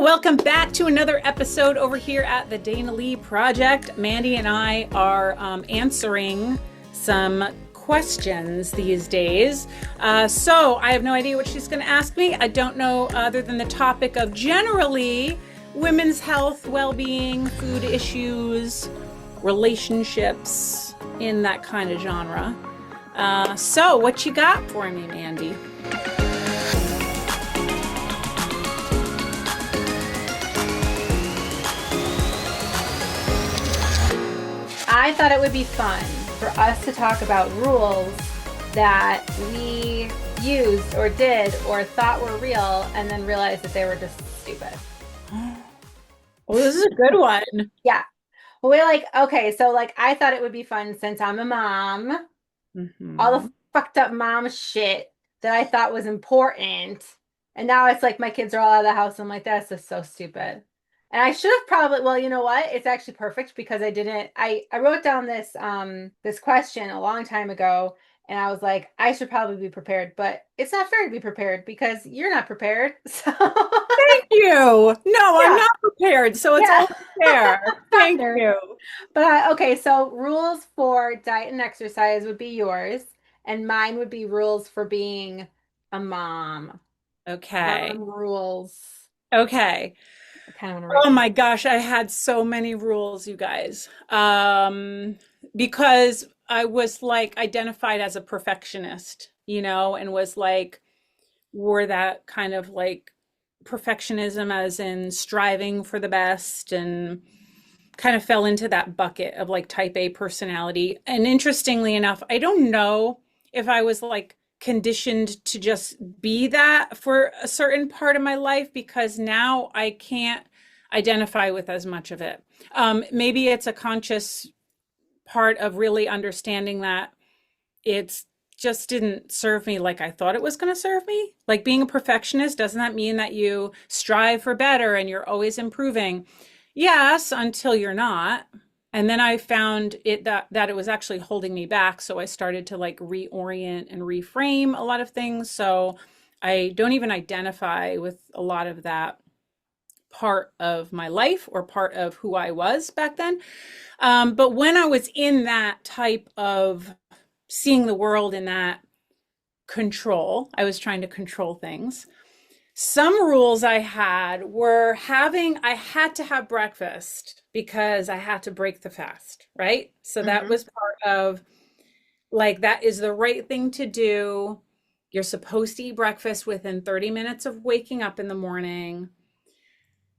welcome back to another episode over here at the Dana Lee Project. Mandy and I are answering some questions these days. So I have no idea what she's going to ask me. I don't know other than the topic of generally women's health, well-being, food issues, relationships, in that kind of genre. So what you got for me, Mandy? I thought it would be fun for us to talk about rules that we used or did or thought were real and then realized that they were just stupid. Well, this is a good one. Yeah. Well, we're like, okay, so like I thought it would be fun since I'm a mom, all the fucked up mom shit that I thought was important. And now it's like my kids are all out of the house. I'm like, that's just so stupid. And I should have probably, well, you know what? It's actually perfect because I wrote down this question a long time ago and I was like, I should probably be prepared, but it's not fair to be prepared because you're not prepared. So Thank you. No, yeah. I'm not prepared. So it's all fair. Thank you. But okay, so rules for diet and exercise would be yours and mine would be rules for being a mom. Okay. Rules. Okay. Oh my gosh, I had so many rules, you guys. Because I was like identified as a perfectionist, and was like, wore that kind of like perfectionism as in striving for the best and kind of fell into that bucket of like type A personality. And interestingly enough, I don't know if I was like conditioned to just be that for a certain part of my life because now I can't identify with as much of it. Maybe it's a conscious part of really understanding that it's just didn't serve me like I thought it was going to serve me. Like being a perfectionist, doesn't that mean that you strive for better and you're always improving? Yes, until you're not. And then I found it that it was actually holding me back. So I started to like reorient and reframe a lot of things. So I don't even identify with a lot of that part of my life or part of who I was back then. But when I was in that type of seeing the world in that control, I was trying to control things. Some rules I had were I had to have breakfast because I had to break the fast, right? So that was part of like, that is the right thing to do. You're supposed to eat breakfast within 30 minutes of waking up in the morning.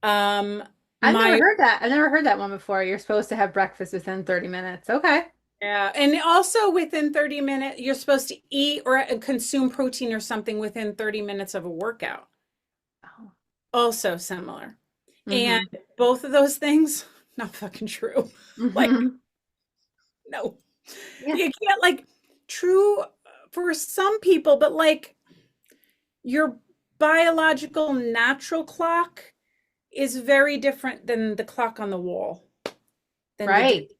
I've never heard that. I've never heard that one before. You're supposed to have breakfast within 30 minutes. Okay. Yeah. And also within 30 minutes, you're supposed to eat or consume protein or something within 30 minutes of a workout. Also similar. And both of those things, not fucking true. Like, no. Yeah. You can't like true for some people, but like your biological natural clock is very different than the clock on the wall. Right.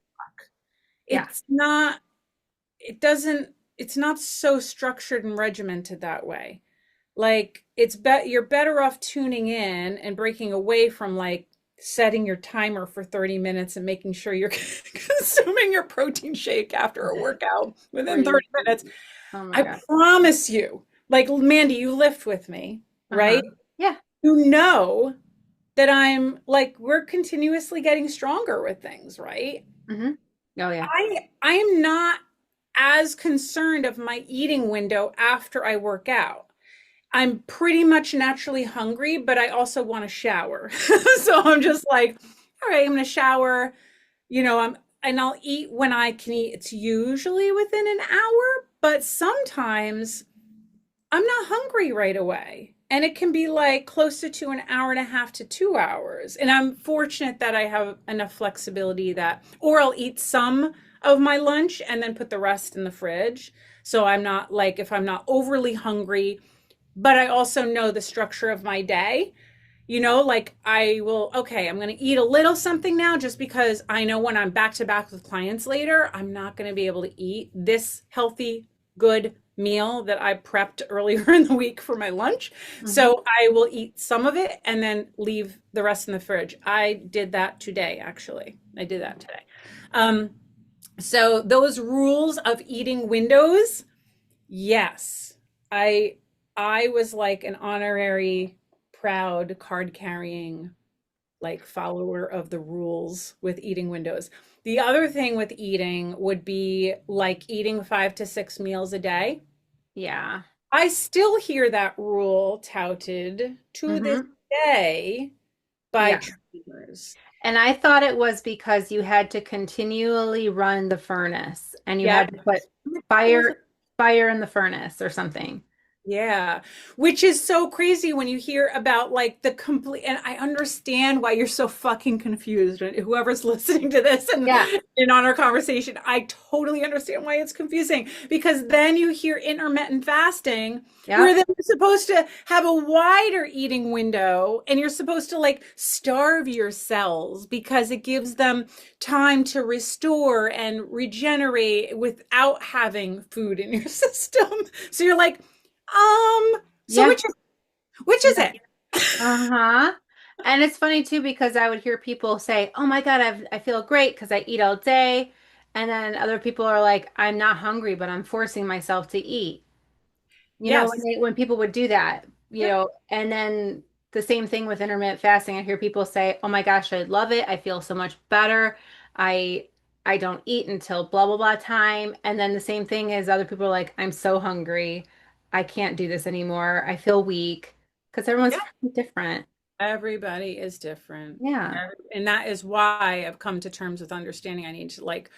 It's not so structured and regimented that way. Like you're better off tuning in and breaking away from like setting your timer for 30 minutes and making sure you're consuming your protein shake after a workout within 30 minutes. Oh my God. Promise you, like Mandy, you lift with me, right? Yeah. You know that I'm like, we're continuously getting stronger with things, right? Oh yeah. I am not as concerned of my eating window after I work out. I'm pretty much naturally hungry, but I also want to shower. So I'm just like, all right, I'm going to shower, and I'll eat when I can eat. It's usually within an hour, but sometimes I'm not hungry right away. And it can be like closer to an hour and a half to 2 hours. And I'm fortunate that I have enough flexibility or I'll eat some of my lunch and then put the rest in the fridge. So I'm not like, if I'm not overly hungry, but I also know the structure of my day, like I'm going to eat a little something now just because I know when I'm back to back with clients later, I'm not going to be able to eat this healthy, good meal that I prepped earlier in the week for my lunch. Hmm. So I will eat some of it and then leave the rest in the fridge. I did that today, actually. I did that today. Um, so those rules of eating windows, yes. I I was like an honorary, proud, card carrying like follower of the rules with eating windows. The other thing with eating would be like eating 5 to 6 meals a day. Yeah. I still hear that rule touted to this Hmm. day by Yeah. trainers. And I thought it was because you had to continually run the furnace and you had Yep. to put That was it. fire in the furnace or something. Yeah, which is so crazy when you hear about like the complete, and I understand why you're so fucking confused. And whoever's listening to this Yeah. and on our conversation, I totally understand why it's confusing because then you hear intermittent fasting, where Yep. then you're supposed to have a wider eating window and you're supposed to like starve your cells because it gives them time to restore and regenerate without having food in your system. So you're like, so Yeah. which is Yeah. it? Uh-huh. And it's funny too because I would hear people say, "Oh my God, I feel great because I eat all day." And then other people are like, "I'm not hungry, but I'm forcing myself to eat." You know, Yes. when people would do that, Yep. and then the same thing with intermittent fasting. I hear people say, "Oh my gosh, I love it. I feel so much better. I I don't eat until blah blah blah time." And then the same thing is other people are like, "I'm so hungry. I can't do this anymore. I feel weak." Because everyone's Yep. different. Everybody is different. Yeah. And that is why I've come to terms with understanding I need to like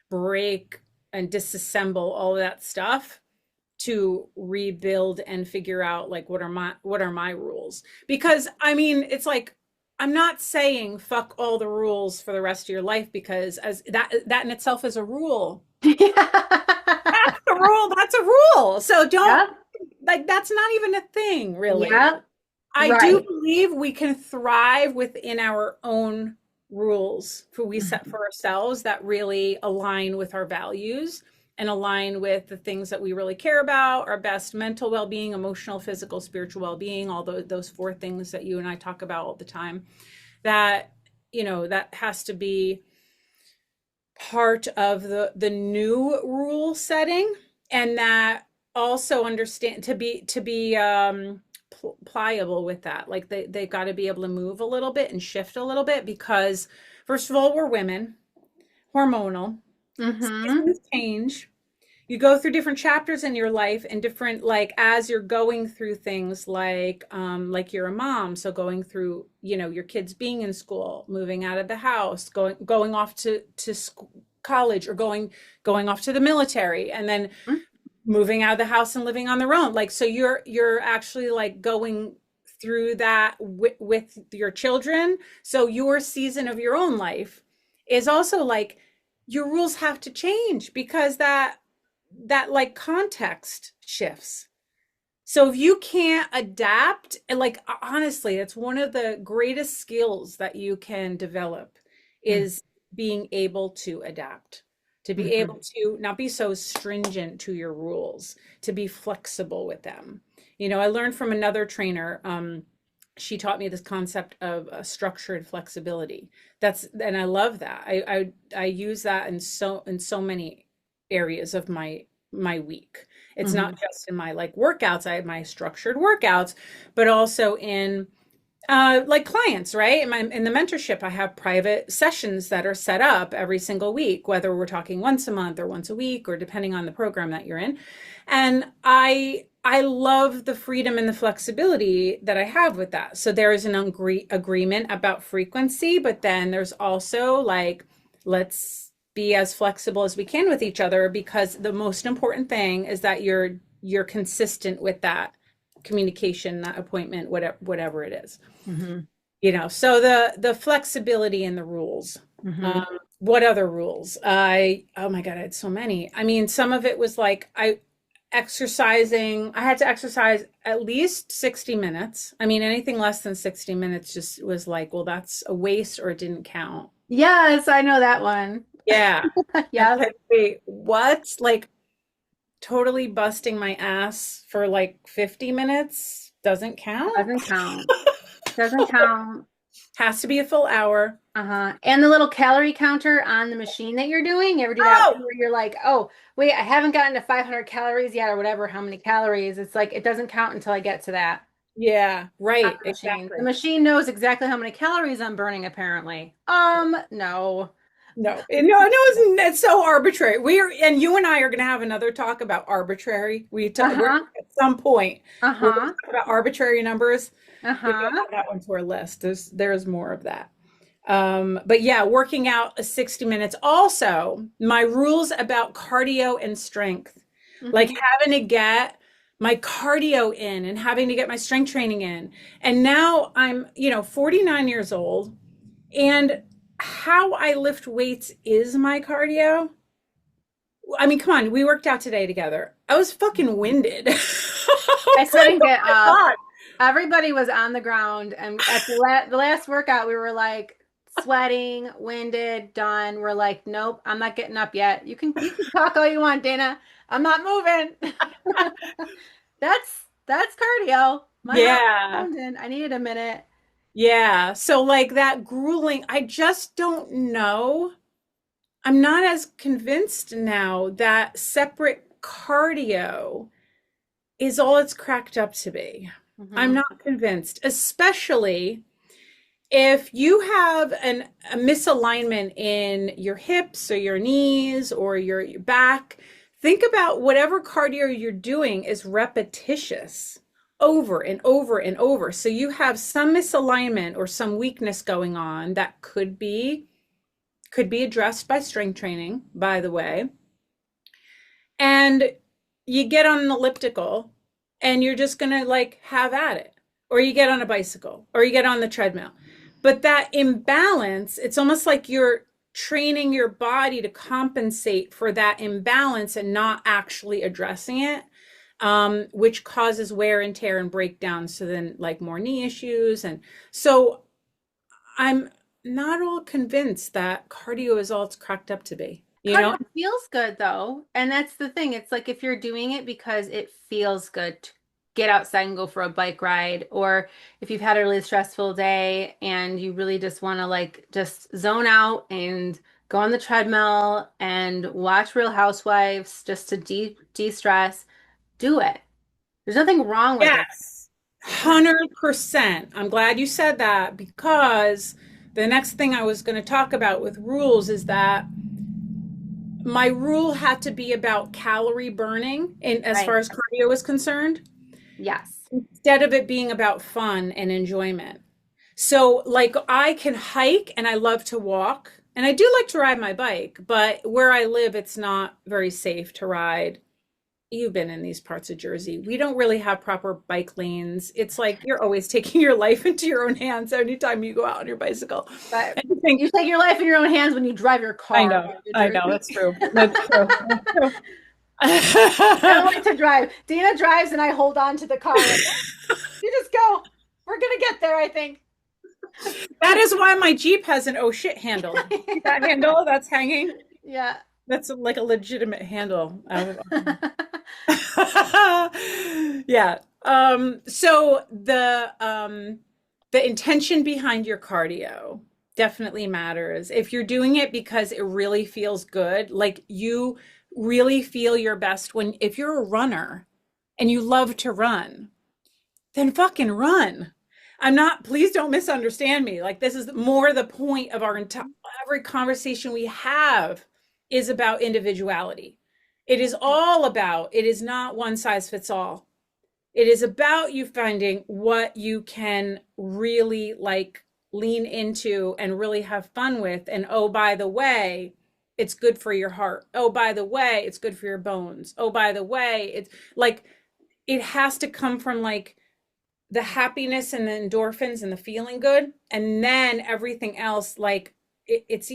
break and disassemble all of that stuff to rebuild and figure out like what are my rules. Because I mean, it's like I'm not saying fuck all the rules for the rest of your life because as that in itself is a rule. Yeah. That's a rule. That's a rule. So don't Yep. like that's not even a thing, really. Yep. I do Right. believe we can thrive within our own rules for we set Mhm. for ourselves that really align with our values and align with the things that we really care about, our best mental well-being, emotional, physical, spiritual well-being, all those four things that you and I talk about all the time. That, that has to be part of the new rule setting, and that also understand to be pliable with that, like they got to be able to move a little bit and shift a little bit because first of all we're women, hormonal, Hmm. seasons change, you go through different chapters in your life and different like as you're going through things like you're a mom, so going through your kids being in school, moving out of the house, going off to school, college, or going off to the military, and then moving out of the house and living on their own, like so you're actually like going through that with your children, so your season of your own life is also like your rules have to change because that like context shifts. So if you can't adapt, and like honestly, it's one of the greatest skills that you can develop is being able to adapt, to be able Hmm. to not be so stringent to your rules, to be flexible with them. I learned from another trainer. She taught me this concept of structured flexibility. And I love that. I use that in so many areas of my week. It's Hmm. not just in my like workouts. I have my structured workouts, but also in like clients, right? In the mentorship, I have private sessions that are set up every single week, whether we're talking once a month or once a week, or depending on the program that you're in. And I love the freedom and the flexibility that I have with that. So there is an agreement about frequency, but then there's also like, let's be as flexible as we can with each other, because the most important thing is that you're consistent with that communication, that appointment, whatever it is. Hmm. So the flexibility in the rules. Hmm. Um, what other rules? Oh my God, I had so many. I mean, some of it was like I had to exercise at least 60 minutes. I mean, anything less than 60 minutes just was like, well, that's a waste or it didn't count. Yes, I know that one. Yeah. And Yep. like, wait, what? Like, totally busting my ass for like 50 minutes doesn't count. Doesn't count. Doesn't count. Has to be a full hour. Uh-huh. And the little calorie counter on the machine that you're doing, you ever do that Oh, too, where you're like, oh, wait, I haven't gotten to 500 calories yet, or whatever, how many calories. It's like, it doesn't count until I get to that yeah, on right, the machine. The exactly. machine knows exactly how many calories I'm burning, apparently. No. No, it's so arbitrary. And you and I are going to have another talk about arbitrary. We're Uh-huh. at some point we're going to Uh-huh. talk about arbitrary numbers. We got to Uh-huh. add that one to our list. There's more of that. But yeah, working out a 60 minutes. Also, my rules about cardio and strength, like Hmm. having to get my cardio in and having to get my strength training in. And now I'm, 49 years old, and how I lift weights is my cardio. I mean, come on, we worked out today together. I was fucking winded. I I was like, couldn't oh get my up. God. Everybody was on the ground, and at the last workout, we were like sweating, winded, done. We're like, nope, I'm not getting up yet. You can talk all you want, Dana. I'm not moving. That's cardio. My heart was Yeah. pounding. I needed a minute. Yeah. So, like that grueling, I just don't know. I'm not as convinced now that separate cardio is all it's cracked up to be. I'm Hmm. not convinced, especially if you have a misalignment in your hips or your knees or your back. Think about whatever cardio you're doing is repetitious over and over and over. So you have some misalignment or some weakness going on that could be addressed by strength training, by the way. And you get on an elliptical and you're just going to like have at it. Or you get on a bicycle or you get on the treadmill. But that imbalance, it's almost like you're training your body to compensate for that imbalance and not actually addressing it, which causes wear and tear and breakdown. So then, like, more knee issues. And so I'm not all convinced that cardio is all it's cracked up to be, you Cardio know? feels good though. And that's the thing. It's like if you're doing it because it feels good to get outside and go for a bike ride, or if you've had a really stressful day and you really just want to like just zone out and go on the treadmill and watch Real Housewives just to de-stress, do it. There's nothing wrong with it. Yes, 100%. I'm glad you said that because the next thing I was going to talk about with rules is that my rule had to be about calorie burning in as far Right. as cardio is concerned, Yes. instead of it being about fun and enjoyment. So, like, I can hike and I love to walk, and I do like to ride my bike, but where I live, it's not very safe to ride. You've been in these parts of Jersey. We don't really have proper bike lanes. It's like you're always taking your life into your own hands anytime you go out on your bicycle. But And you think, you take your life in your own hands when you drive your car around New I know, Jersey. that's true. That's true. That's I don't true. like to drive. Dina drives and I hold on to the car. Like, you just go. We're gonna get there, I think. That is why my Jeep has an oh shit handle. See that handle that's hanging? Yeah. That's like a legitimate handle. Yeah. So the intention behind your cardio definitely matters. If you're doing it because it really feels good, like you really feel your best when if you're a runner and you love to run, then fucking run. I'm not, please don't misunderstand me. Like, this is more the point of our entire every conversation we have is about individuality. It is all about, it is not one size fits all. It is about you finding what you can really like lean into and really have fun with. And oh, by the way, it's good for your heart. Oh, by the way, it's good for your bones. Oh, by the way, it's like it has to come from like the happiness and the endorphins and the feeling good, and then everything else, like it's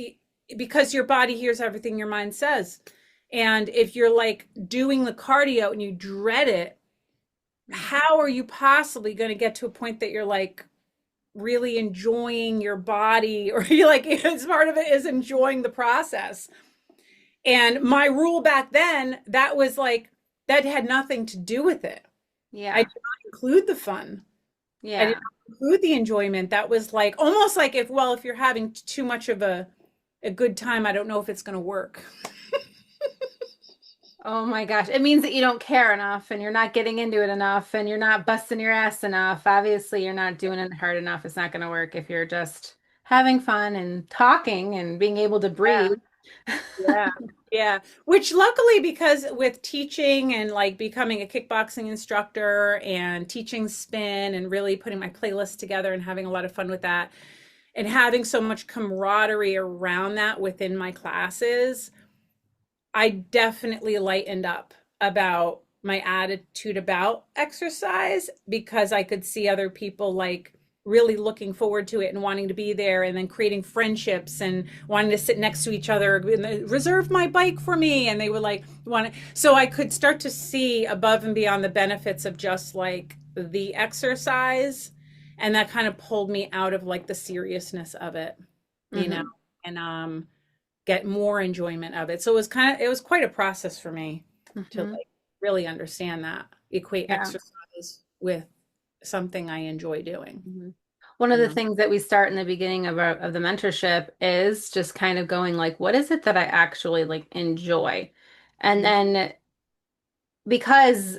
because your body hears everything your mind says. And if you're like doing the cardio and you dread it, how are you possibly going to get to a point that you're like really enjoying your body, or you like it's part of it is enjoying the process. And my rule back then, that was like that had nothing to do with it. I Yeah. did not include the fun. I did Yeah. not include the enjoyment. That was like almost like if, well, if you're having too much of a good time, I don't know if it's going to work. Oh my gosh. It means that you don't care enough and you're not getting into it enough and you're not busting your ass enough. Obviously, you're not doing it hard enough. It's not going to work if you're just having fun and talking and being able to Yeah. breathe. Yeah. Yeah. Which luckily, because with teaching and like becoming a kickboxing instructor and teaching spin and really putting my playlist together and having a lot of fun with that and having so much camaraderie around that within my classes, I definitely lightened up about my attitude about exercise because I could see other people like really looking forward to it and wanting to be there and then creating friendships and wanting to sit next to each other and reserve my bike for me and they were like want to, so I could start to see above and beyond the benefits of just like the exercise and that kind of pulled me out of like the seriousness of it, you know, Hmm. and get more enjoyment of it. So it was quite a process for me to Hmm. like really understand that, equate Yeah. exercise with something I enjoy doing, Mhm. One of you the know. things that we start in the beginning of the mentorship is just kind of going like, what is it that I actually like enjoy? And Mhm. then because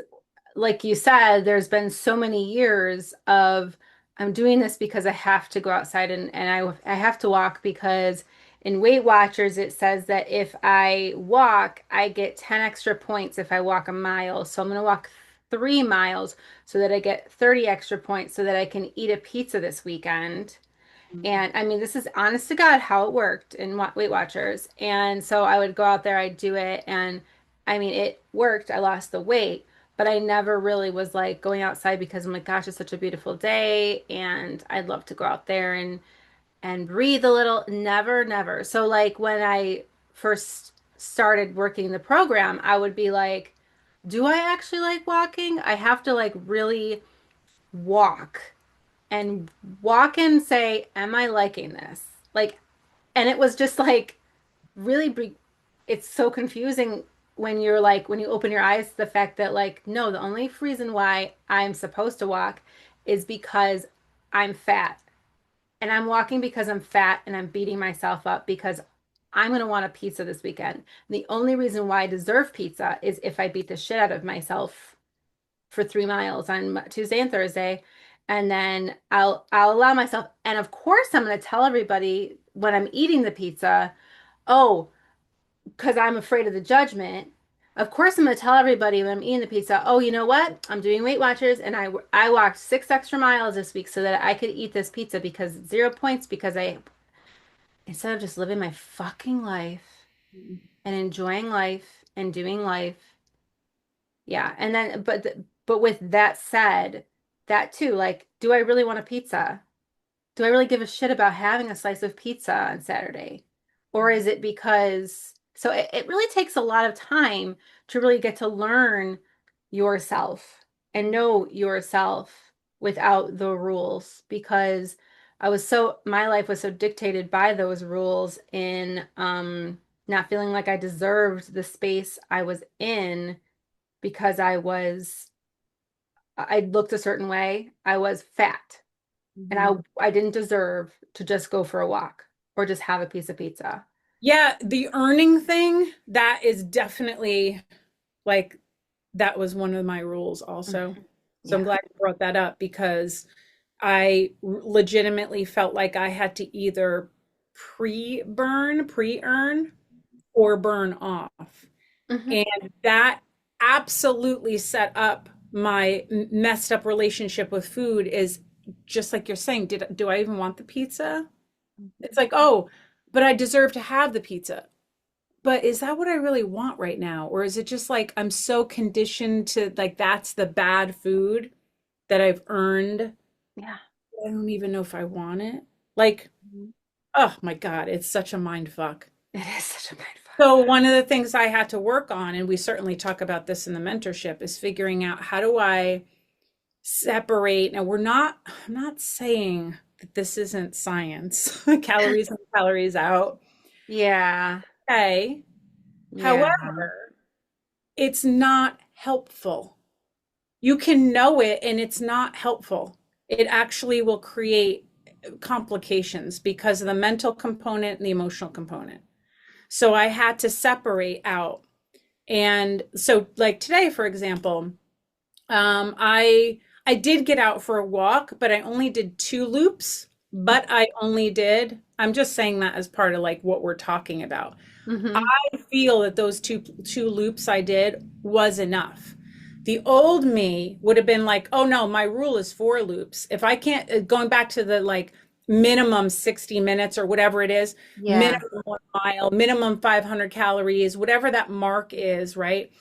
like you said, there's been so many years of I'm doing this because I have to go outside and I have to walk because in Weight Watchers it says that if I walk, I get 10 extra points if I walk a mile. So I'm going to walk 3 miles so that I get 30 extra points so that I can eat a pizza this weekend. And I mean, this is honest to God how it worked in Weight Watchers. And so I would go out there, I'd do it, and I mean, it worked. I lost the weight, but I never really was like going outside because I'm like, gosh, it's such a beautiful day, and I'd love to go out there and breathe a little. Never, never. So like when I first started working the program, I would be like, do I actually like walking? I have to like really walk and walk and say, am I liking this? Like, and it was just like really, it's so confusing when you're like, when you open your eyes to the fact that, like, no, the only reason why I'm supposed to walk is because I'm fat. And I'm walking because I'm fat and I'm beating myself up because I'm going to want a pizza this weekend. The only reason why I deserve pizza is if I beat the shit out of myself for 3 miles on Tuesday and Thursday. And then I'll allow myself, and of course I'm going to tell everybody when I'm eating the pizza, oh, because I'm afraid of the judgment. Of course I'm going to tell everybody when I'm eating the pizza, oh, you know what? I'm doing Weight Watchers and I walked 6 extra miles this week so that I could eat this pizza because 0 points because I instead of just living my fucking life and enjoying life and doing life. Yeah, and then but with that said, that too, like, do I really want a pizza? Do I really give a shit about having a slice of pizza on Saturday? Or is it because so it really takes a lot of time to really get to learn yourself and know yourself without the rules because my life was so dictated by those rules in not feeling like I deserved the space I was in because I looked a certain way. I was fat and Mhm. I didn't deserve to just go for a walk or just have a piece of pizza. Yeah, the earning thing, that is definitely like that was one of my rules also. Mhm. So I'm Yeah. glad you brought that up because legitimately felt like I had to either pre-earn or burn off. Hmm. And that absolutely set up my messed up relationship with food is just like you're saying, do I even want the pizza? It's like, oh, but I deserve to have the pizza. But is that what I really want right now? Or is it just like I'm so conditioned to like that's the bad food that I've earned? Yeah. I don't even know if I want it. Like, Mhm. oh my God, it's such a mind fuck. It is such a mind fuck. So one of the things I had to work on, and we certainly talk about this in the mentorship, is figuring out how do I separate. Now I'm not saying that this isn't science, calories in, calories out. Yeah. Okay. Yeah. However, it's not helpful. You can know it and it's not helpful. It actually will create complications because of the mental component and the emotional component. So I had to separate out. And so like today, for example, I did get out for a walk, but I only did two loops, but I'm just saying that as part of like what we're talking about. Mm-hmm. I feel that those two loops I did was enough. The old me would have been like, "Oh no, my rule is four loops. If I can't going back to the like minimum 60 minutes or whatever it is, Yeah. minimum 1 mile, minimum 500 calories, whatever that mark is, right?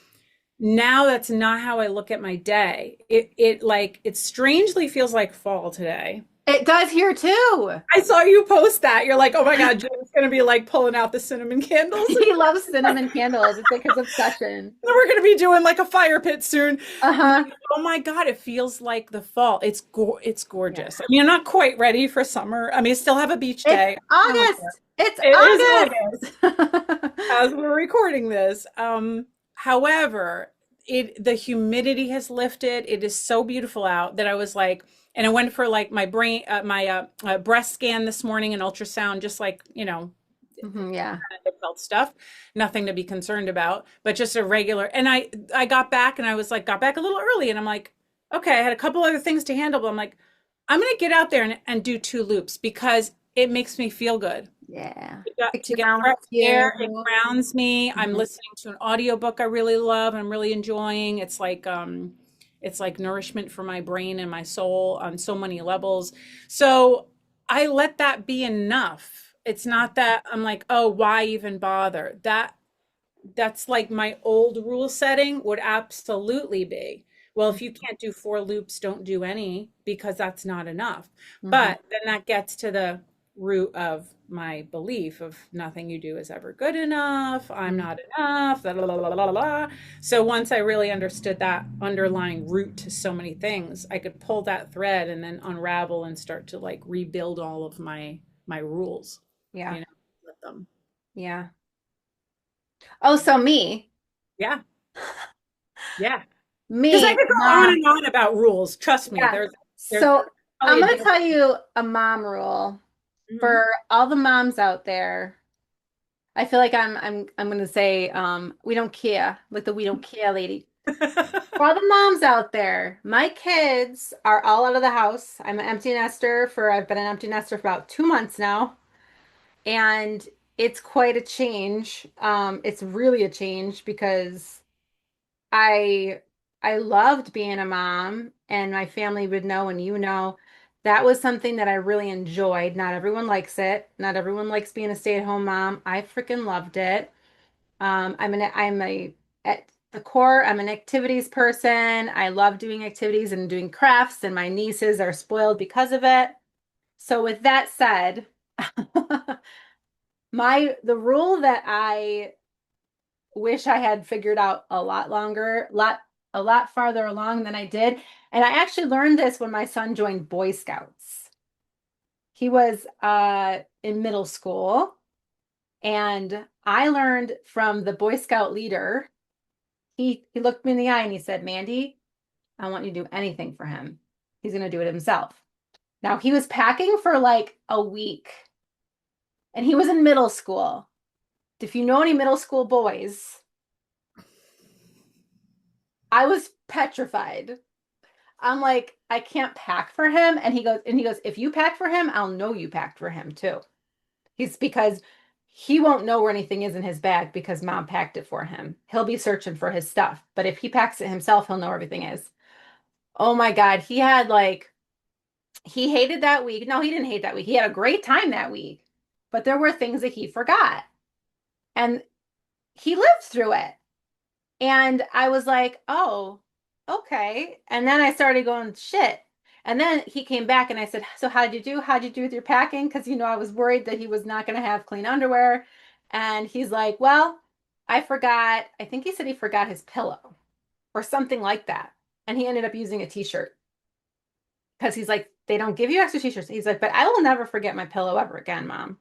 Now that's not how I look at my day. It strangely feels like fall today. It does here too. I saw you post that. You're like, "Oh my God, Jim's gonna be like pulling out the cinnamon candles." He loves cinnamon candles. It's like his obsession. We're going to be doing like a fire pit soon. I'm Uh-huh. like, oh my God, it feels like the fall. It's Yeah. gorgeous. I mean, I'm not quite ready for summer. I mean, I still have a beach It's day. I don't care. August. It's It is August August. as we're recording this. However, the humidity has lifted. It is so beautiful out that I was like, and I went for like my breast scan this morning, and ultrasound, just like, Yeah. felt stuff, nothing to be concerned about, but just a regular. And I got back and I was like, got back a little early, and I'm like, okay, I had a couple other things to handle, but I'm like, I'm gonna get out there and do two loops because it makes me feel good. Yeah. It To get grounds fresh you. air, it grounds me. I'm Mhm. listening to an audiobook I really love. I'm really enjoying. It's like nourishment for my brain and my soul on so many levels. So I let that be enough. It's not that I'm like, oh, why even bother? That's like my old rule setting would absolutely be. Well, if you can't do four loops, don't do any because that's not enough. Mhm. But then that gets to the root of my belief of nothing you do is ever good enough. I'm Mhm. not enough. La, la, la, la, la, la. So once I really understood that underlying root to so many things, I could pull that thread and then unravel and start to like rebuild all of my rules, Yeah. with them. Yeah. Oh, so me. Yeah. Yeah. Because I Me, could go on mom. and on about rules. Trust me, Yeah. there's So probably I'm a gonna day. tell you a mom rule Mhm. for all the moms out there. I feel like I'm gonna say we don't care, like the we don't care lady. For all the moms out there, my kids are all out of the house. I'm an empty nester I've been an empty nester for about 2 months now, and it's quite a change. It's really a change because I I loved being a mom, and my family would know, and you know, that was something that I really enjoyed. Not everyone likes it. Not everyone likes being a stay-at-home mom. I freaking loved it. I'm a at the core, I'm an activities person. I love doing activities and doing crafts, and my nieces are spoiled because of it. So with that said, the rule that I wish I had figured out a lot farther along than I did. And I actually learned this when my son joined Boy Scouts. He was in middle school, and I learned from the Boy Scout leader. He looked me in the eye and he said, "Mandy, I want you to do anything for him. He's going to do it himself." Now, he was packing for like a week, and he was in middle school. If you know any middle school boys, I was petrified. I'm like, I can't pack for him. And he goes, if you pack for him, I'll know you packed for him too. He's because he won't know where anything is in his bag because mom packed it for him. He'll be searching for his stuff. But if he packs it himself, he'll know where everything is. Oh my God. He hated that week. No, he didn't hate that week. He had a great time that week. But there were things that he forgot. And he lived through it. And I was like, oh, okay. And then I started going, shit. And then he came back and I said, so how'd you do? How'd you do with your packing? Because, I was worried that he was not going to have clean underwear. And he's like, well, I forgot. I think he said he forgot his pillow or something like that. And he ended up using a t-shirt because he's like, they don't give you extra t-shirts. He's like, but I will never forget my pillow ever again, mom.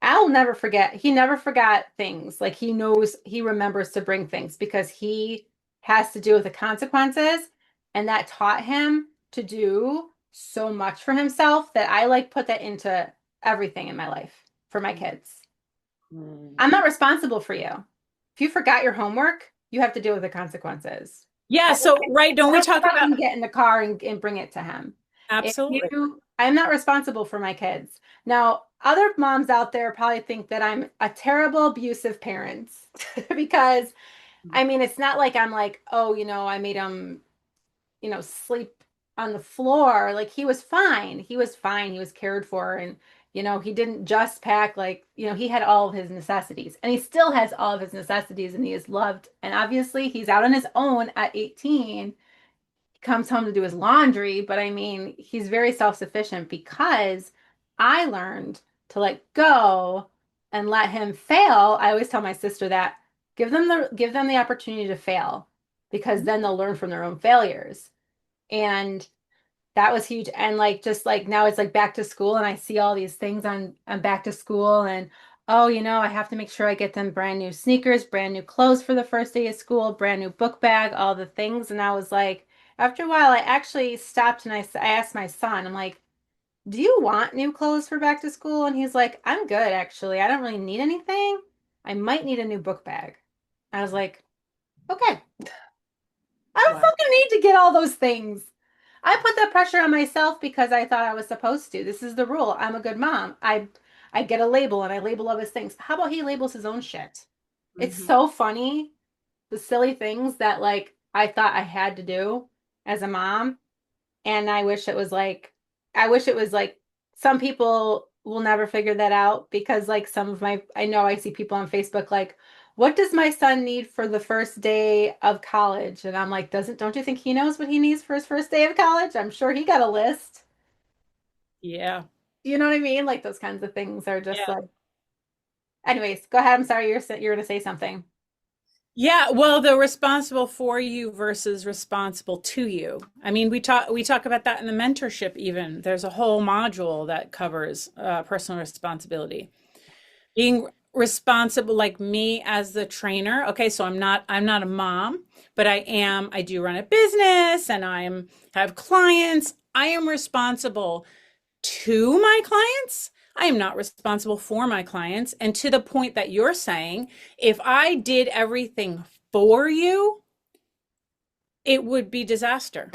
I'll never forget. He never forgot things. Like he knows, he remembers to bring things because he has to do with the consequences. And that taught him to do so much for himself that I like put that into everything in my life for my kids. Mm. I'm not responsible for you. If you forgot your homework, you have to deal with the consequences. Yeah, I so right, don't we don't care talk about about you get in the car and bring it to him. If absolutely. you, I'm not responsible for my kids. Now, other moms out there probably think that I'm a terrible abusive parent because I mean, it's not like I'm like, oh, I made him, sleep on the floor. Like he was fine. He was fine. He was cared for. And, he didn't just pack like, he had all of his necessities and he still has all of his necessities and he is loved. And obviously he's out on his own at 18. He comes home to do his laundry. But I mean, he's very self-sufficient because I learned to let go and let him fail. I always tell my sister that give them the opportunity to fail because then they'll learn from their own failures. And that was huge. And like just like now it's like back to school and I see all these things on back to school and oh, I have to make sure I get them brand new sneakers, brand new clothes for the first day of school, brand new book bag, all the things. And I was like, after a while, I actually stopped and I asked my son, I'm like, do you want new clothes for back to school? And he's like, I'm good actually. I don't really need anything. I might need a new book bag. I was like, okay, I don't Wow. fucking need to get all those things. I put that pressure on myself because I thought I was supposed to. This is the rule. I'm a good mom. I get a label and I label all his things. How about he labels his own shit? It's Hmm. so funny, the silly things that like I thought I had to do as a mom. And I wish it was like some people will never figure that out because like I know I see people on Facebook like, what does my son need for the first day of college? And I'm like, don't you think he knows what he needs for his first day of college? I'm sure he got a list. Yeah. You know what I mean? Like those kinds of things are just Yeah. like, anyways, go ahead. I'm sorry, you're gonna say something. Yeah, well, the responsible for you versus responsible to you. I mean, we talk about that in the mentorship even. There's a whole module that covers personal responsibility. Being responsible like me as the trainer. Okay, so I'm not a mom, but I do run a business and have clients. I am responsible to my clients. I am not responsible for my clients. And to the point that you're saying, if I did everything for you, it would be disaster.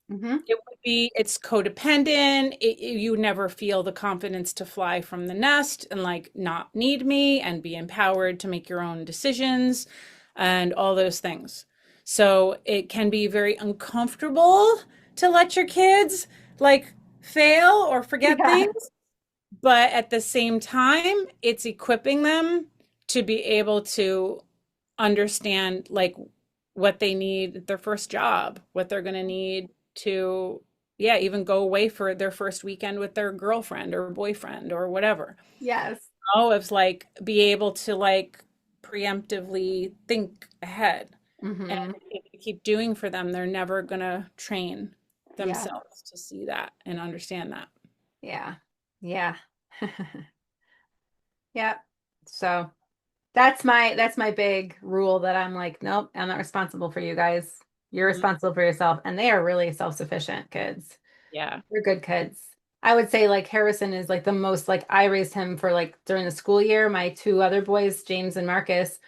Hmm. It would be, it's codependent. You never feel the confidence to fly from the nest and like not need me and be empowered to make your own decisions and all those things. So it can be very uncomfortable to let your kids like fail or forget Yeah. things. But at the same time, it's equipping them to be able to understand like what they need their first job, what they're going to need to, yeah, even go away for their first weekend with their girlfriend or boyfriend or whatever. Yes. Oh, it's like be able to like preemptively think ahead. And Hmm. if you keep doing for them, they're never going to train Yeah. themselves to see that and understand that. Yeah. Yeah. Yeah. So that's my big rule that I'm like, nope, I'm not responsible for you guys. You're Mm, responsible for yourself. And they are really self-sufficient kids. yeah. They're good kids. I would say like Harrison is like the most like I raised him for like during the school year. My two other boys, James and Marcus,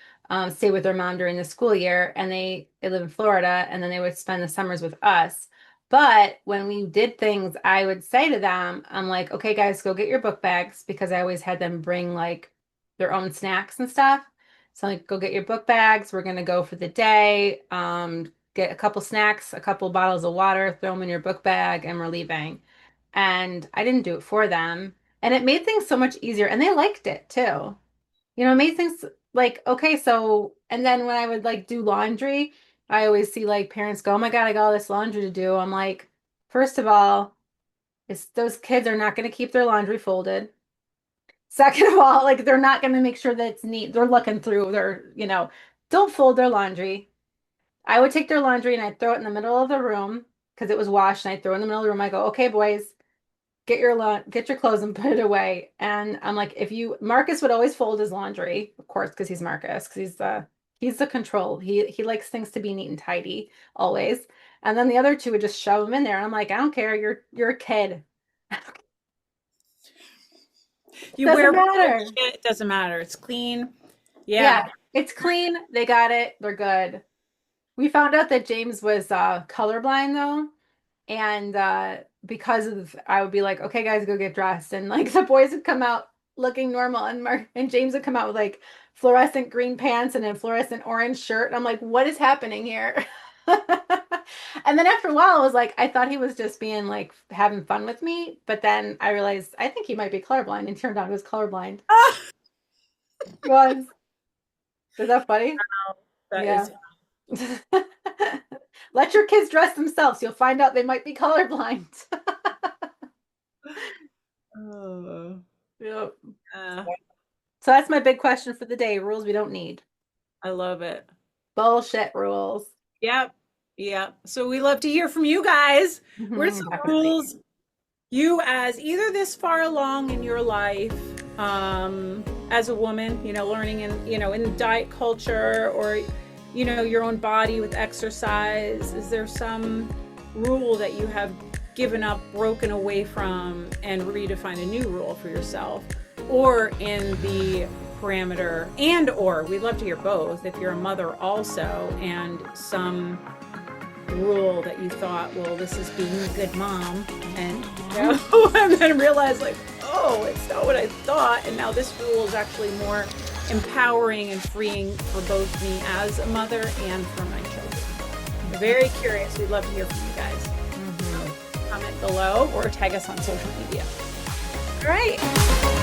stay with their mom during the school year and they live in Florida and then they would spend the summers with us. But when we did things, I would say to them, I'm like, okay, guys, go get your book bags because I always had them bring like their own snacks and stuff. So like, go get your book bags. We're gonna go for the day. Get a couple snacks, a couple bottles of water, throw them in your book bag, and we're leaving. And I didn't do it for them. And it made things so much easier. And they liked it too. It made things like, okay, so, and then when I would like do laundry, I always see like parents go, oh my God, I got all this laundry to do. I'm like, first of all, those kids are not going to keep their laundry folded. Second of all, like they're not going to make sure that it's neat. They're looking through don't fold their laundry. I would take their laundry and I'd throw it in the middle of the room because it was washed and I'd throw it in the middle of the room. I go, okay, boys, get your clothes and put it away. And I'm like, if you Marcus would always fold his laundry, of course, because he's Marcus, because He's the control. He likes things to be neat and tidy always. And then the other two would just shove him in there. And I'm like, I don't care. You're a kid. You Doesn't wear matter. shit, it doesn't matter. It's clean. Yeah. Yeah, it's clean. They got it. They're good. We found out that James was colorblind though. And because of I would be like, okay, guys, go get dressed. And like the boys would come out looking normal, and Mark and James would come out with like fluorescent green pants and a fluorescent orange shirt. And I'm like, what is happening here? And then after a while, I was like, I thought he was just being like having fun with me, but then I realized I think he might be colorblind, and turned out he was colorblind. Ah, He was. Is that funny? that Yeah. is. Let your kids dress themselves. You'll find out they might be colorblind. Oh, Yep. uh, So that's my big question for the day. Rules we don't need. I love it. Bullshit rules. Yep. Yep. So we love to hear from you guys. What are some Definitely. rules you, as either this far along in your life, as a woman, learning in diet culture, or, your own body with exercise? Is there some rule that you have given up, broken away from, and redefined a new rule for yourself? Or in the parameter, and or we'd love to hear both if you're a mother also, and some rule that you thought, well, this is being a good mom, and and then realize like, oh, it's not what I thought, and now this rule is actually more empowering and freeing for both me as a mother and for my children. We're very curious. We'd love to hear from you guys. Comment below or tag us on social media. All right.